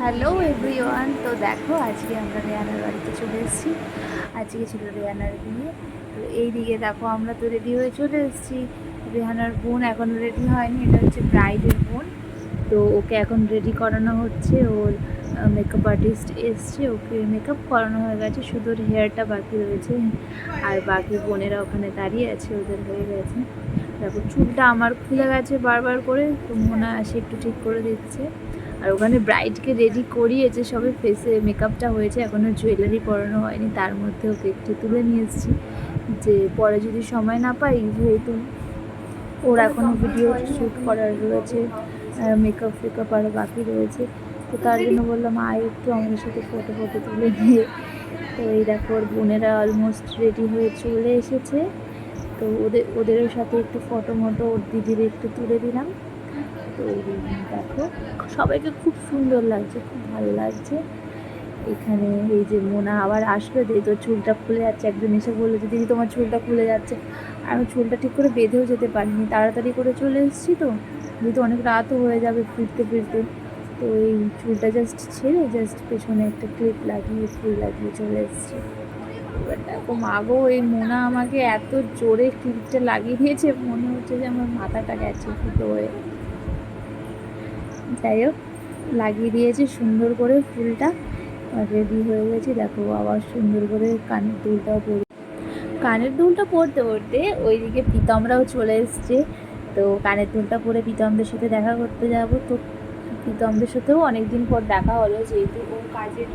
Hello everyone. তো দেখো আজকে আমরা রেহানার বাড়িতে চলে এসেছি। আজকে ছিল রেহানার বিয়ে। তো এই দিকে দেখো আমরা তো রেডি হয়ে চলে এসেছি। রেহানার বোন এখনও রেডি হয়নি, এটা হচ্ছে ব্রাইডের বোন। তো ওকে এখন রেডি করানো হচ্ছে। ওর মেকআপ আর্টিস্ট এসছে, ওকে মেকআপ করানো হয়ে গেছে, শুধু ওর হেয়ারটা বাকি রয়েছে। আর বাকি বোনেরা ওখানে দাঁড়িয়ে আছে, ওদের হয়ে গেছে। দেখো চুলটা আমার খুলে গেছে বারবার করে, তো মনে আসে একটু ঠিক করে দিচ্ছে। আর ওখানে ব্রাইডকে রেডি করিয়েছে, সবে ফেসে মেকআপটা হয়েছে, এখনও জুয়েলারি পরানো হয়নি। তার মধ্যে ওকে একটু তুলে নিয়ে এসেছি, যে পরে যদি সময় না পাই, যেহেতু ওর এখনও ভিডিও শ্যুট করার রয়েছে, মেকআপ ফেকআপ আরও বাকি রয়েছে। তো তার জন্য বললাম আয় একটু আমাদের সাথে ফটো ফটো তুলে নিয়ে। তো এই দেখো ওর বোনেরা অলমোস্ট রেডি হয়ে চলে এসেছে। তো ওদেরও সাথে একটু ফটো মটো ওর দিদির একটু তুলে দিলাম। তো দেখো সবাইকে খুব সুন্দর লাগছে, খুব ভালো লাগছে। এখানে এই যে মোনা আবার আসলো, দিয়ে তোর চুলটা খুলে যাচ্ছে। একদিন এসে বললো যে দিদি তোমার চুলটা খুলে যাচ্ছে। আমি চুলটা ঠিক করে বেঁধেও যেতে পারিনি, তাড়াতাড়ি করে চলে এসেছি। তো যেহেতু অনেক রাতও হয়ে যাবে ফিরতে ফিরতে, তো এই চুলটা জাস্ট ছেড়ে জাস্ট পেছনে একটা ক্লিপ লাগিয়ে ফুল লাগিয়ে চলে এসেছি। এবার দেখো মাগো, এই মোনা আমাকে এত জোরে ক্লিপটা লাগিয়ে দিয়েছে, মনে হচ্ছে যে আমার মাথাটা গেছে ফুটো হয়ে। যাই হোক, লাগিয়ে দিয়েছি সুন্দর করে ফুলটা, রেডি হয়ে গেছি। দেখো আবার সুন্দর করে কানের দুলটাও পরে, কানের দুলটা পরতে পরতে ওইদিকে প্রীতমরাও চলে এসছে। তো কানের দুলটা পরে প্রীতমদের সাথে দেখা করতে যাব। তো প্রীতমদের সাথেও অনেকদিন পর দেখা হলো, যেহেতু ও কাজের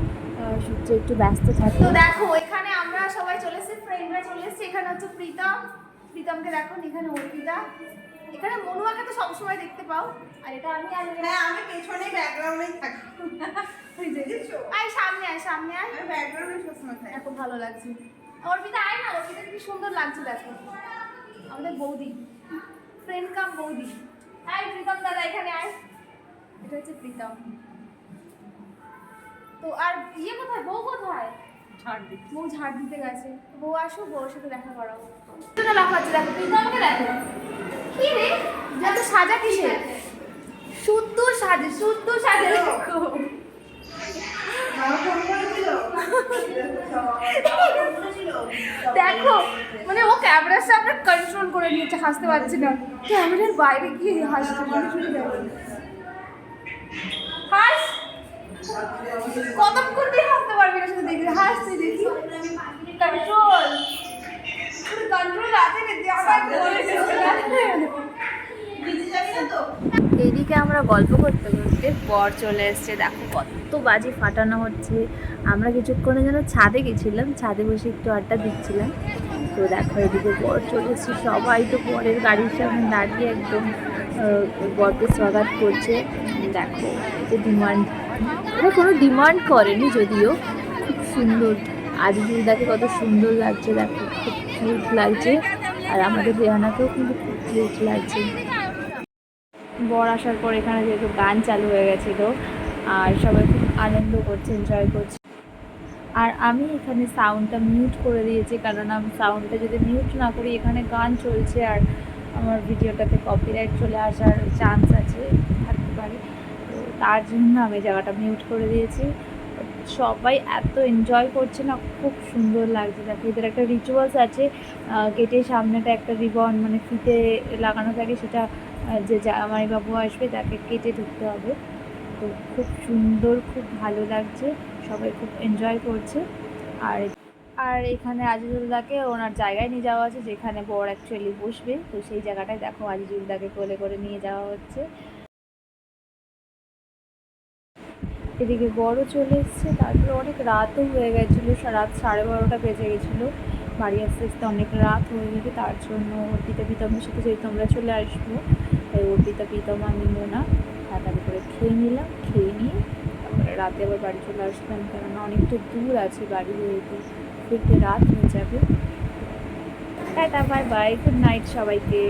সূত্রে একটু ব্যস্ত থাকে। তো দেখো এখানে আমরা সবাই চলে এসেছি, ফ্রেন্ডরা চলে এসেছি। এখানে হচ্ছে প্রীতমকে দেখো, এখানে অর্পিতা, এখানে মনুয়াকে তো সবসময় দেখতে পাও। আর এটা আমি, আর হ্যাঁ আমি পেছনে ব্যাকগ্রাউন্ডেই থাকি। আয় সামনে আয়, সামনে আয়, আমি ব্যাকগ্রাউন্ডে সবসময় থাকি। দেখো ভালো লাগছে। অর্পিতা আয় না, অর্পিতা কি সুন্দর লাগছে দেখো, আমাদের বৌদি, ফ্রেন্ড কাম বৌদি। আয় প্রীতম দাদা এখানে আয়, এটা হচ্ছে প্রীতম। তো আর ইয়ে কোথায়, বউ কোথায়? বউ ঝাড় দিতে গেছে। বউ আসো, বউর সাথে দেখা করো। দুটো লাফাচ্ছে দেখো, প্রীতমকে দেখো। কি রে এত সাজা কিসে? শুদ্ধ সাজে, শুদ্ধ সাজে দেখো। দেখো মানে ও ক্যামেরার সামনে কন্ট্রোল করে নিয়েছে, হাসতে পারছি না, ক্যামেরার বাইরে গিয়ে হাসতে হাস। কতক্ষণ দিয়ে হাসতে পারবি না, শুধু দেখবি হাসতে, দেখি কন্ট্রোল, কন্ট্রোল আছে না, আবার বলে এদিকে আমরা গল্প করতে করতে বর চলে এসছে। দেখো কত বাজি ফাটানো হচ্ছে। আমরা কিছুক্ষণের জন্য ছাদে গেছিলাম, ছাদে বসে একটু আড্ডা দিচ্ছিলাম। তো দেখো এদিকে বর চলে এসছে, সবাই তো বরের গাড়ির সামনে দাঁড়িয়ে একদম বরকে স্বাগত করছে। দেখো যে ডিমান্ড, মানে কোনো ডিমান্ড করেনি যদিও, খুব সুন্দর। আজিজুলদাকে কত সুন্দর লাগছে দেখো, খুব কিউট লাগছে। আর আমাদের রেহানাকেও কিন্তু খুব কিউট লাগছে। বর আসার পর এখানে যেহেতু গান চালু হয়ে গেছিলো, আর সবাই খুব আনন্দ করছে, এনজয় করছে। আর আমি এখানে সাউন্ডটা মিউট করে দিয়েছি, কারণ আমি সাউন্ডটা যদি মিউট না করি, এখানে গান চলছে আর আমার ভিডিওটাতে কপিরাইট চলে আসার চান্স আছে, থাকতে পারে। তো তার জন্য আমি জায়গাটা মিউট করে দিয়েছি। সবাই এত এনজয় করছে না, খুব সুন্দর লাগছে। দেখো এদের একটা রিচুয়ালস আছে, গেটের সামনেটা একটা রিবন মানে ফিতে লাগানো থাকে, সেটা যে জামাইবাবু আসবে তাকে কেটে ঢুকতে হবে। তো খুব সুন্দর, খুব ভালো লাগছে, সবাই খুব এনজয় করছে। আর আর এখানে আজিজুলদাকে ওনার জায়গায় নিয়ে যাওয়া আছে, যেখানে বর অ্যাকচুয়ালি বসবে। তো সেই জায়গাটায় দেখো আজিজুলদাকে কোলে করে নিয়ে যাওয়া হচ্ছে। এদিকে বড় চলে এসছে, তারপরে অনেক রাতও হয়ে গেছিলো, রাত 12:30 বেজে গেছিলো। বাড়ি আস্তে আস্তে অনেক রাত হয়ে গেছে, তার জন্য অর্পিতা প্রীতমের সাথে যেহেতু আমরা চলে আসবো, তাই অর্পিতা প্রীতম আমি মোনা তাড়াতাড়ি করে খেয়ে নিলাম। খেয়ে নিয়ে তারপরে রাতে আবার বাড়ি চলে আসলাম, কেননা অনেকটা দূর আছে বাড়ি, যেহেতু ফিরতে রাত হয়ে যাবে। Tata, bye bye, good night সবাইকে।